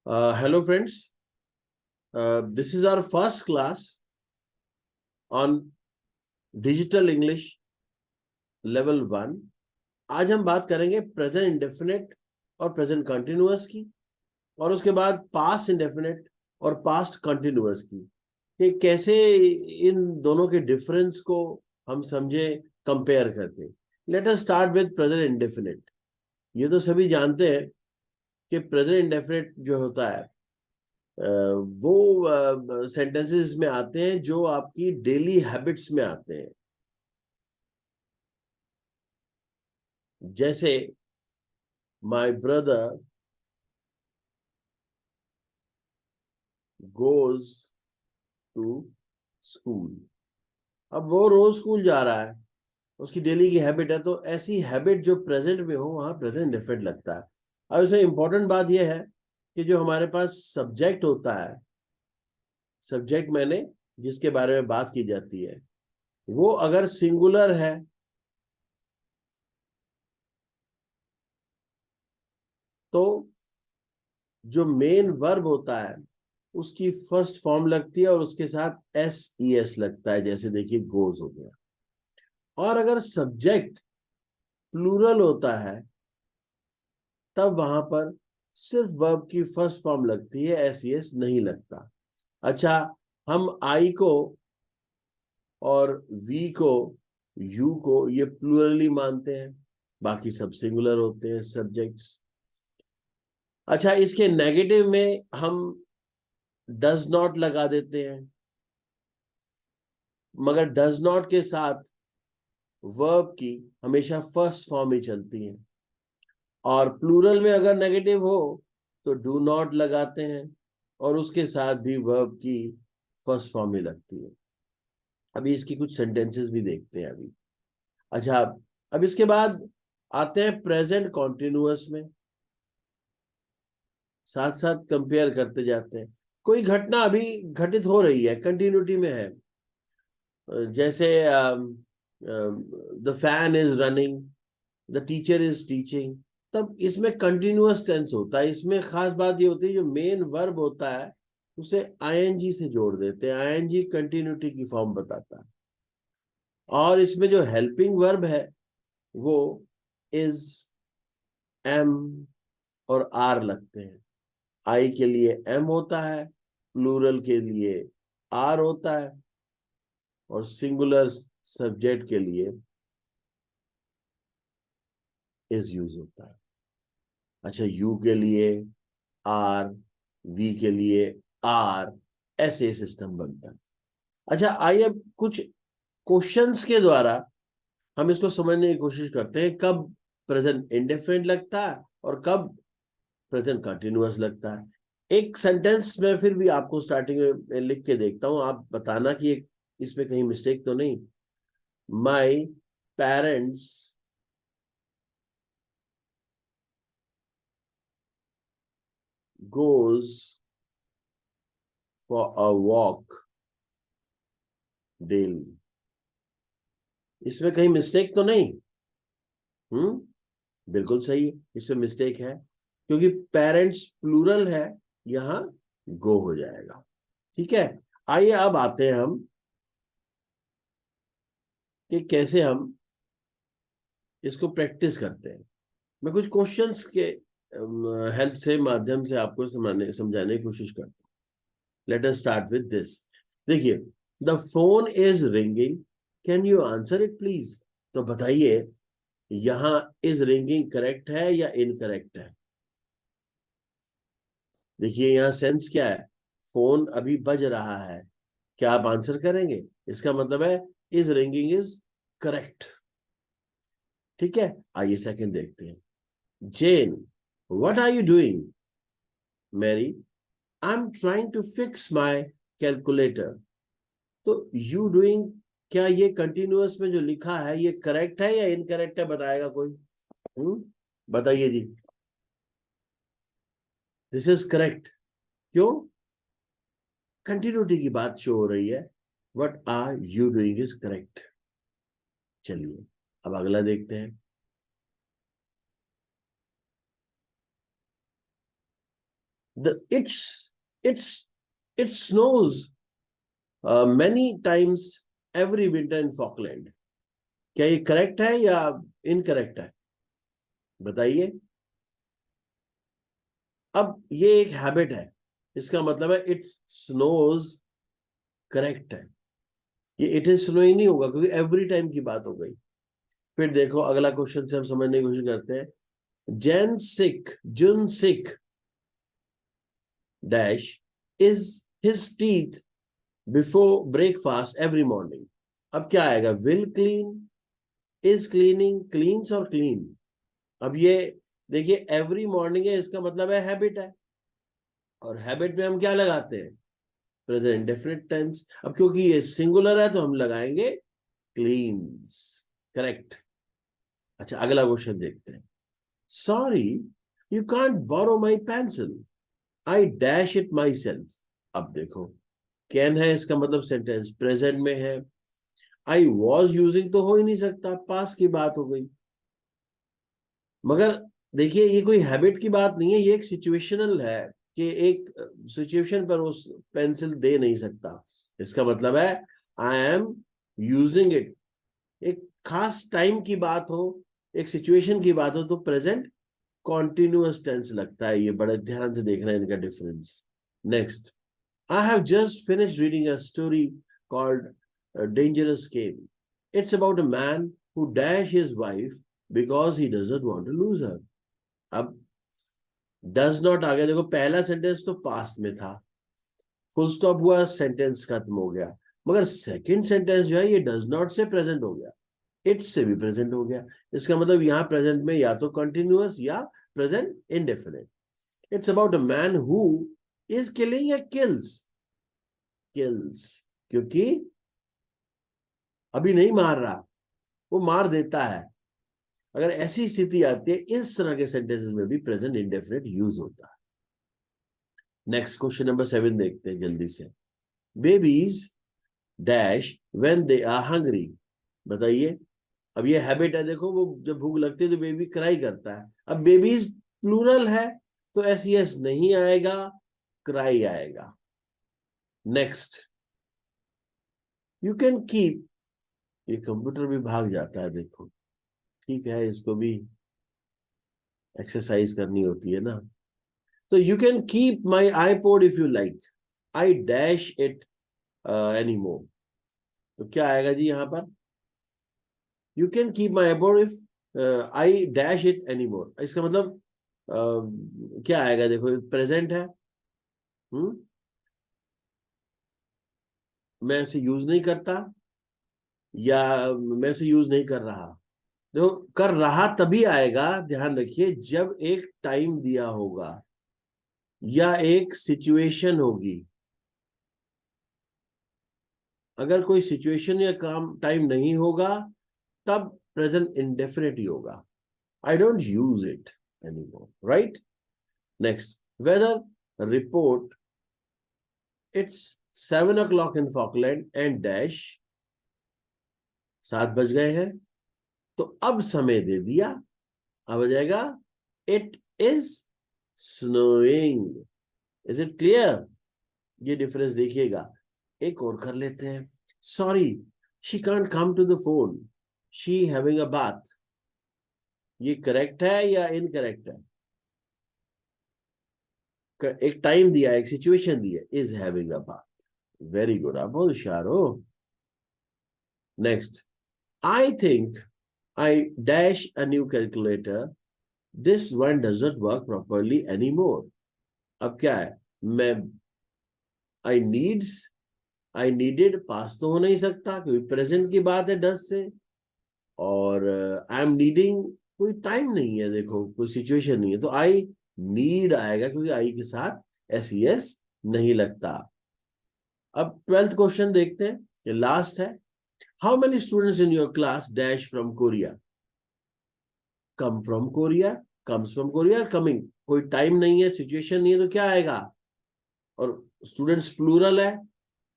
Hello friends, this is our first class on Digital English Level 1। आज हम बात करेंगे प्रेजेंट इंडेफिनिट और प्रेजेंट कंटिन्यूअस की, और उसके बाद पास्ट इंडेफिनिट और पास्ट कंटिन्यूअस की, कि कैसे इन दोनों के डिफरेंस को हम समझे कंपेयर करके। Late us start with present indefinite. ये तो सभी जानते हैं कि प्रेजेंट इंडेफिनिट जो होता है वो सेंटेंसेस में आते हैं जो आपकी डेली हैबिट्स में आते हैं। जैसे my brother goes to school. अब वो रोज स्कूल जा रहा है, उसकी डेली की हैबिट है, तो ऐसी हैबिट जो प्रेजेंट में हो वहां प्रेजेंट इंडेफिनिट लगता है। अब इसमें इंपॉर्टेंट बात यह है कि जो हमारे पास सब्जेक्ट होता है, सब्जेक्ट मैंने जिसके बारे में बात की जाती है, वो अगर सिंगुलर है तो जो मेन वर्ब होता है उसकी फर्स्ट फॉर्म लगती है और उसके साथ एस ई एस लगता है। जैसे देखिए गोज हो गया। और अगर सब्जेक्ट प्लूरल होता है तब वहां पर सिर्फ वर्ब की फर्स्ट फॉर्म लगती है, एस ई एस नहीं लगता। अच्छा, हम आई को और वी को, यू को ये प्लूरली मानते हैं, बाकी सब सिंगुलर होते हैं सब्जेक्ट्स। अच्छा, इसके नेगेटिव में हम डज नॉट लगा देते हैं, मगर डज नॉट के साथ वर्ब की हमेशा फर्स्ट फॉर्म ही चलती है। और प्लूरल में अगर नेगेटिव हो तो डू नॉट लगाते हैं और उसके साथ भी वर्ब की फर्स्ट फॉर्म ही लगती है। अभी इसकी कुछ सेंटेंसेस भी देखते हैं अभी। अच्छा, अब इसके बाद आते हैं प्रेजेंट कॉन्टिन्यूअस में, साथ साथ कंपेयर करते जाते हैं। कोई घटना अभी घटित हो रही है, कंटिन्यूटी में है। जैसे the fan is running, the teacher is teaching. तब इसमें कंटिन्यूअस टेंस होता है। इसमें खास बात ये होती है जो मेन वर्ब होता है उसे आईएनजी से जोड़ देते हैं। आईएनजी कंटिन्यूटी की फॉर्म बताता है। और इसमें जो हेल्पिंग वर्ब है वो इज, एम और आर लगते हैं। आई के लिए एम होता है, प्लूरल के लिए आर होता है, और सिंगुलर सब्जेक्ट के लिए इज यूज होता है। अच्छा, यू के लिए आर, वी के लिए आर, ऐसे सिस्टम बनता है। अच्छा, आइए कुछ क्वेश्चंस के द्वारा हम इसको समझने की कोशिश करते हैं, कब प्रेजेंट इंडेफिनिट लगता है और कब प्रेजेंट कंटिन्यूअस लगता है। एक सेंटेंस में फिर भी आपको स्टार्टिंग में लिख के देखता हूं, आप बताना कि इसमें कहीं मिस्टेक तो नहीं। My parents goes for a walk daily. इसमें कहीं मिस्टेक तो नहीं? बिल्कुल सही है, इसमें मिस्टेक है क्योंकि पेरेंट्स प्लूरल है, यहां गो हो जाएगा। ठीक है, आइए अब आते हैं हम कि कैसे हम इसको प्रैक्टिस करते हैं। मैं कुछ क्वेश्चंस के हेल्प से, माध्यम से आपको समझाने की कोशिश करता हूँ। Let us start with this. देखिए, the phone is ringing, can you answer it please. तो बताइए, यहां इज रिंगिंग करेक्ट है या इनकरेक्ट है? देखिए यहाँ सेंस क्या है, फोन अभी बज रहा है, क्या आप आंसर करेंगे? इसका मतलब है इज रिंगिंग इज करेक्ट। ठीक है, आइए सेकंड देखते हैं। Jane, what are you doing? Mary, I am trying to fix my calculator. तो यू डूइंग, क्या ये कंटिन्यूअस में जो लिखा है ये करेक्ट है या इनकरेक्ट है? बताएगा कोई? बताइए जी। This is correct. क्यों? कंटिन्यूटी की बात शो हो रही है। What are you doing is correct. चलिए अब अगला देखते हैं। It snows many times every winter in Falkland. क्या ये करेक्ट है या इनकरेक्ट है, बताइए। अब ये एक हैबिट है, इसका मतलब है इट स्नोज करेक्ट है। ये इट इज स्नोइंग नहीं होगा क्योंकि एवरी टाइम की बात हो गई। फिर देखो अगला क्वेश्चन से हम समझने की कोशिश करते हैं। Jun Sik dash is his teeth before breakfast every morning. अब क्या आएगा, will clean, is cleaning, cleans और क्लीन। अब ये देखिए एवरी मॉर्निंग है, इसका मतलब है हैबिट है, और हैबिट में हम क्या लगाते हैं, प्रेजेंट इंडेफिनिट टेंस। अब क्योंकि ये सिंगुलर है तो हम लगाएंगे क्लीन्स, करेक्ट। अच्छा अगला क्वेश्चन देखते हैं। Sorry you can't borrow my pencil, I dash it myself. अब देखो कैन है, इसका मतलब सेंटेंस प्रेजेंट में है। आई वॉज यूजिंग तो हो ही नहीं सकता, पास की बात हो गई। मगर देखिए ये कोई हैबिट की बात नहीं है, ये एक सिचुएशनल है कि एक सिचुएशन पर उस पेंसिल दे नहीं सकता। इसका मतलब है आई एम यूजिंग इट। एक खास टाइम की बात हो, एक सिचुएशन की बात हो तो प्रेजेंट कॉन्टिन्यूअस टेंस लगता है। ये बड़े ध्यान से देखना है इनका difference. Next, I have just finished reading a story called dangerous game. It's about a man who dash his wife because he does not want to lose her. अब डज नॉट आ गया, देखो पहला सेंटेंस तो past में था, full stop हुआ, sentence खत्म हो गया। मगर सेकंड सेंटेंस जो है ये डज नॉट से प्रेजेंट हो गया, इट्स से भी प्रेजेंट हो गया। इसका मतलब यहां प्रेजेंट में या तो कंटिन्यूअस या present indefinite. It's about a man who is killing या किल्स, किल्स क्योंकि अभी नहीं मार रहा, वो मार देता है। अगर ऐसी स्थिति आती है इस तरह के सेंटेंसेस में भी प्रेजेंट इंडेफिनिट यूज होता है। नेक्स्ट क्वेश्चन नंबर 7 देखते हैं जल्दी से। Babies dash when they are hungry. बताइए। अब ये हैबिट है, देखो वो जब भूख लगती है तो बेबी क्राई करता है। अब बेबीज प्लूरल है तो एस नहीं आएगा, क्राई आएगा। नेक्स्ट, यू कैन कीप, ये कंप्यूटर भी भाग जाता है देखो, ठीक है इसको भी एक्सरसाइज करनी होती है ना। तो you can keep my iPod if you like, I dash it any more. तो क्या आएगा जी यहाँ पर, you can keep my iPod if I dash it any more. इसका मतलब क्या आएगा, देखो प्रेजेंट है। हम्म, मैं इसे यूज नहीं करता या मैं इसे यूज नहीं कर रहा। देखो कर रहा तभी आएगा, ध्यान रखिए, जब एक टाइम दिया होगा या एक सिचुएशन होगी। अगर कोई सिचुएशन या काम टाइम नहीं होगा तब प्रेजेंट इंडेफिनिट ही होगा। I don't use it anymore, right. Next, weather report it's 7 o'clock in Falkland and dash. 7 बज गए हैं तो अब समय दे दिया, अब आ जाएगा it is snowing. Is it clear, ये डिफरेंस देखिएगा। एक और कर लेते हैं। Sorry she can't come to the phone, she having a bath. ये करेक्ट है या इनकरेक्ट है, एक टाइम दिया, एक सिचुएशन दिया, is having a bath. Very good, आप बहुत होशियार हो। Next, I think I dash a new calculator, this one does not work properly any more. अब क्या है, मैं आई नीड्स, आई नीडेड पास तो हो नहीं सकता क्योंकि प्रेजेंट की बात है डज से, और आई एम नीडिंग कोई टाइम नहीं है, देखो कोई सिचुएशन नहीं है, तो आई नीड आएगा क्योंकि आई के साथ एस नहीं लगता। अब 12th क्वेश्चन देखते हैं, ये लास्ट है। How many students in your class dash from Korea. Come from Korea, comes from Korea, coming, कोई टाइम नहीं है, सिचुएशन नहीं है, तो क्या आएगा, और स्टूडेंट्स प्लूरल है,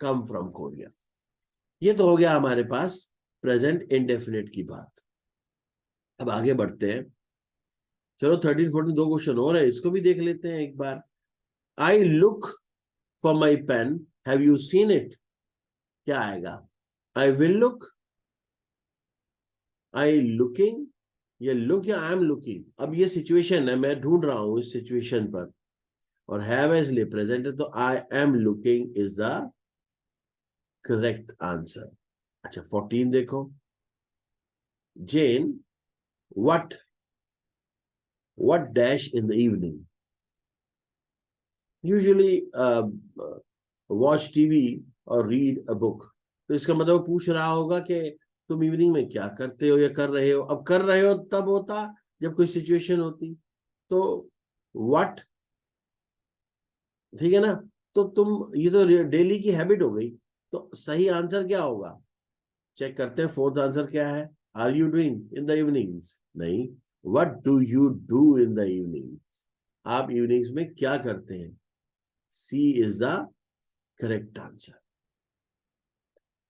कम फ्रॉम कोरिया। ये तो हो गया हमारे पास प्रेजेंट इंडेफिनिट की बात। अब आगे बढ़ते हैं। चलो 13 14 दो क्वेश्चन और है, इसको भी देख लेते हैं एक बार। I look for my pen, have you seen it? क्या आएगा? I will look, I looking, ये लुक या आई एम लुकिंग? अब ये सिचुएशन है, मैं ढूंढ रहा हूं इस सिचुएशन पर, और हैव इसलिए प्रेजेंट है, तो I am looking is the correct answer. अच्छा 14 देखो, जेन what dash in the evening? Usually watch TV और read a book। तो इसका मतलब पूछ रहा होगा कि तुम इवनिंग में क्या करते हो या कर रहे हो। अब कर रहे हो तब होता जब कोई सिचुएशन होती, तो what, ठीक है ना? तो तुम, ये तो डेली की हैबिट हो गई, तो सही आंसर क्या होगा? चेक करते हैं फोर्थ आंसर क्या है। Are you doing in the evenings? नहीं, what do you do in the evenings? आप इवनिंग्स में क्या करते हैं? C is the correct answer.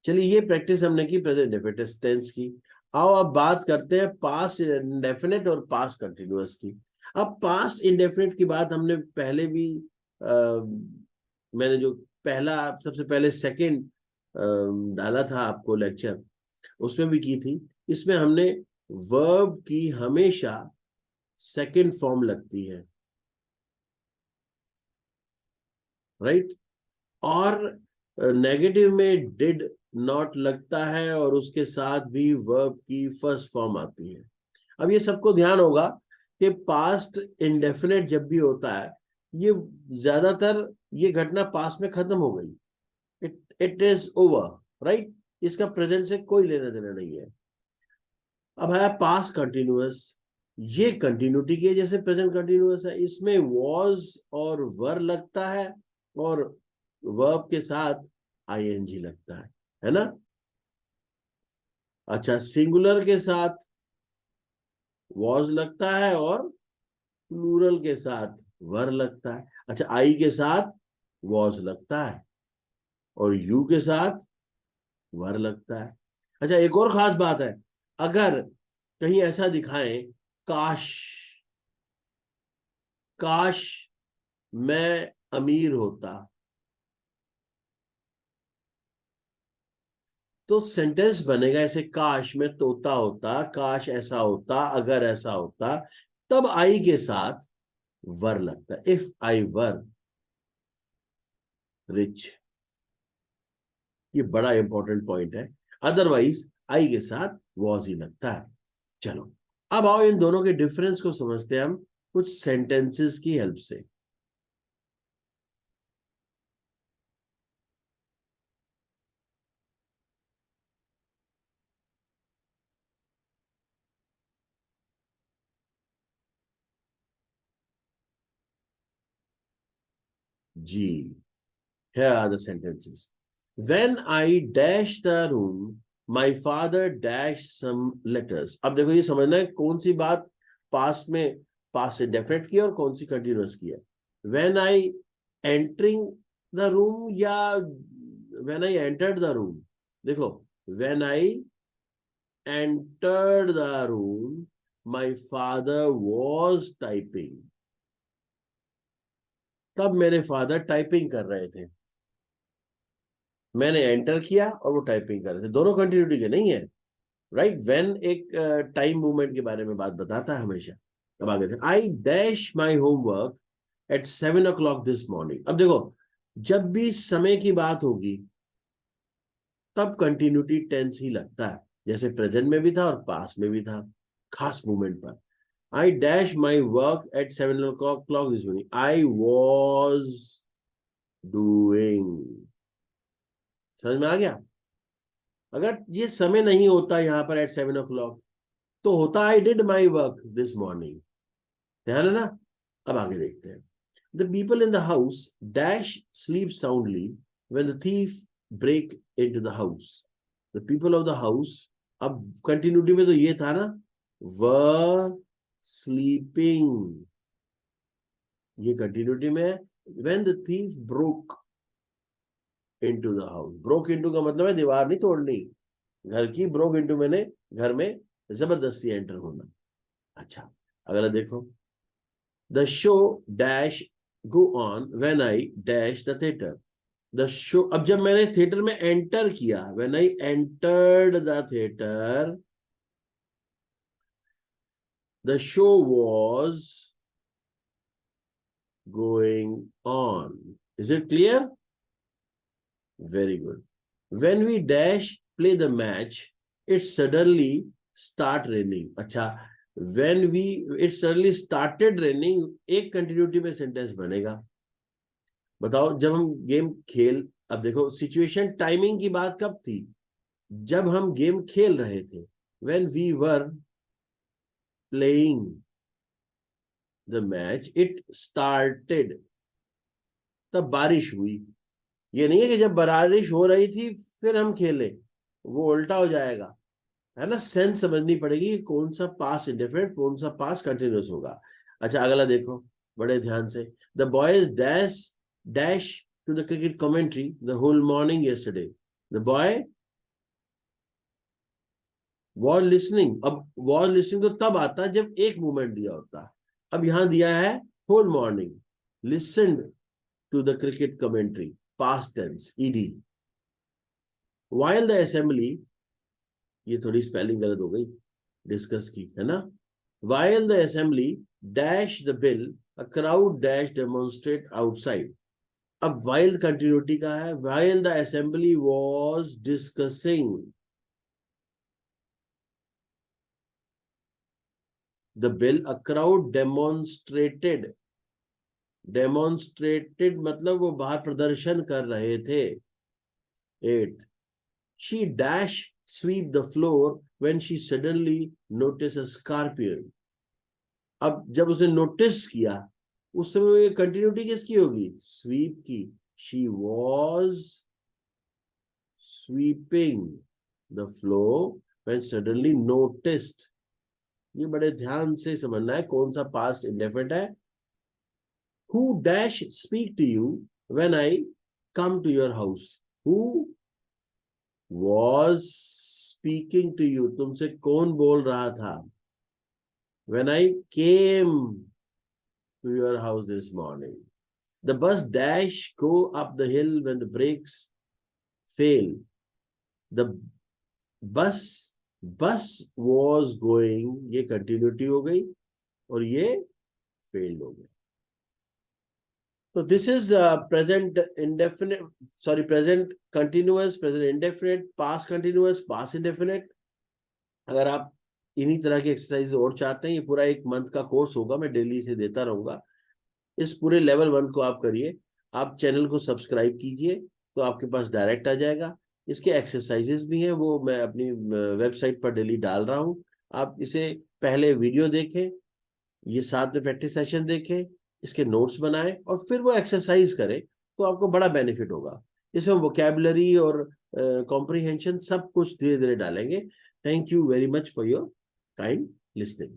चलिए ये प्रैक्टिस हमने की प्रेजेंट इंडेफिनिट टेंस की। आओ अब बात करते हैं पास्ट इंडेफिनिट और पास्ट कंटिन्यूअस की। अब पास्ट इंडेफिनिट की बात हमने पहले भी मैंने जो पहला सबसे पहले सेकंड डाला था आपको लेक्चर, उसमें भी की थी। इसमें हमने वर्ब की हमेशा सेकंड फॉर्म लगती है, राइट? और नेगेटिव में डिड नॉट लगता है, और उसके साथ भी वर्ब की फर्स्ट फॉर्म आती है। अब ये सबको ध्यान होगा कि पास्ट इंडेफिनेट जब भी होता है, ये ज्यादातर ये घटना पास्ट में खत्म हो गई, इट इज ओवर, राइट? इसका प्रेजेंट से कोई लेना देना नहीं है। अब है पास्ट कंटिन्यूअस, ये कंटिन्यूटी के जैसे प्रेजेंट कंटिन्यूअस है, इसमें वॉज और वर लगता है, और वर्ब के साथ आईएनजी लगता है ना? अच्छा, सिंगुलर के साथ वॉज लगता है, और प्लूरल के साथ वर लगता है। अच्छा, आई के साथ वॉज लगता है, और यू के साथ वर लगता है। अच्छा, एक और खास बात है, अगर कहीं ऐसा दिखाएं, काश, काश मैं अमीर होता, तो सेंटेंस बनेगा ऐसे, काश मैं तोता होता, काश ऐसा होता, अगर ऐसा होता, तब आई के साथ वर लगता है, इफ आई वर रिच। ये बड़ा इंपॉर्टेंट पॉइंट है, अदरवाइज आई के साथ वॉज ही लगता है। चलो अब आओ इन दोनों के डिफरेंस को समझते हैं हम कुछ सेंटेंसेस की हेल्प से। जी, here are the sentences. When I dash the room, my father dashed some letters. अब देखो ये समझना है कौन सी बात पास्ट में, पास्ट से डेफिनेट की और कौन सी कंटिन्यूअस की है। When I entering the room या when I entered the room? देखो, when I entered the room, my father was typing. तब मेरे फादर टाइपिंग कर रहे थे, मैंने एंटर किया और वो टाइपिंग कर रहे थे, दोनों कंटिन्यूटी के नहीं है, राइट? व्हेन एक टाइम मूवमेंट के बारे में बात बताता है हमेशा। अब आगे थे, I dash my homework eight 7 o'clock this morning. अब देखो, जब भी समय की बात होगी तब कंटिन्यूटी टेंस ही लगता है, जैसे प्रेजेंट में भी था और पास्ट में भी था, खास मूवमेंट पर। I dash my work at 7 o'clock this morning, I was doing. समझ में आ गया? अगर ये समय नहीं होता यहाँ पर एट 7 o'clock, तो होता I did my work this morning. ध्यान है ना? अब आगे देखते हैं। The people in the house dash sleep soundly when the thief break into the house. The people of the house, अब कंटिन्यूटी में तो ये था ना, वर स्लीपिंग, ये कंटिन्यूटी में है। When the thief broke into the house, broke into का मतलब है दीवार नहीं तोड़नी, घर की, ब्रोक इनटू मैंने घर में जबरदस्ती एंटर होना। अच्छा, अगला देखो, the show dash go on when I dash the theater. The show, अब जब मैंने थिएटर में एंटर किया, when I entered the theater, the show was going on. Is it clear? Very good. When we dash play the match, it suddenly start raining. अच्छा, when it suddenly started raining, एक continuity में sentence बनेगा. बताओ, जब हम game खेल, अब देखो सिचुएशन टाइमिंग की बात कब थी? जब हम गेम खेल रहे थे. When we were playing the match, it started. तब बारिश हुई. ये नहीं है कि जब बारिश हो रही थी फिर हम खेले, वो उल्टा हो जाएगा, है ना. सेंस समझनी पड़ेगी कि कौन सा पास इंडेफिनिट, कौन सा पास कंटिन्यूस होगा. अच्छा, अगला देखो बड़े ध्यान से. The boys dash to the cricket commentary the whole morning yesterday. The boy was listening. अब वॉज लिसनिंग तो तब आता जब एक मूवमेंट दिया होता. अब यहां दिया है whole morning. Listened to the cricket commentary, past tense, ED. While the assembly, ये थोड़ी स्पेलिंग गलत हो गई, डिस्कस की, है ना. While the assembly dash the bill, a crowd dash demonstrate outside. अब while continuity का है. While the assembly was discussing the bill, a crowd demonstrated. Demonstrated मतलब वो बाहर प्रदर्शन कर रहे थे. 8. She dash sweep the floor when she suddenly noticed a scorpion. अब जब उसने नोटिस किया, उस समय कंटिन्यूटी किसकी होगी? स्वीप की. She was sweeping the floor when suddenly noticed. ये बड़े ध्यान से समझना है कौन सा पास्ट इंडेफिनिट है. Who dash speak to you when I come to your house. Who was speaking to you, तुमसे कौन बोल रहा था? When I came to your house this morning. The bus dash go up the hill when the brakes fail. The bus was going, ये continuity हो गई और ये failed हो गया. So this is present indefinite, present continuous, present indefinite, past continuous, past indefinite. अगर आप इन्हीं तरह की एक्सरसाइज और चाहते हैं, ये पूरा 1 मंथ का कोर्स होगा, मैं डेली से देता रहूंगा. इस पूरे लेवल 1 को आप करिए. आप चैनल को सब्सक्राइब कीजिए तो आपके पास डायरेक्ट आ जाएगा. इसके एक्सरसाइजेस भी हैं, वो मैं अपनी वेबसाइट पर डेली डाल रहा हूं. आप इसे पहले वीडियो देखें, ये साथ में प्रैक्टिस सेशन देखें, इसके नोट्स बनाएं और फिर वो एक्सरसाइज करें, तो आपको बड़ा बेनिफिट होगा. इसमें वोकैबुलरी और कॉम्प्रिहेंशन सब कुछ धीरे धीरे डालेंगे. Thank you very much for your kind listening.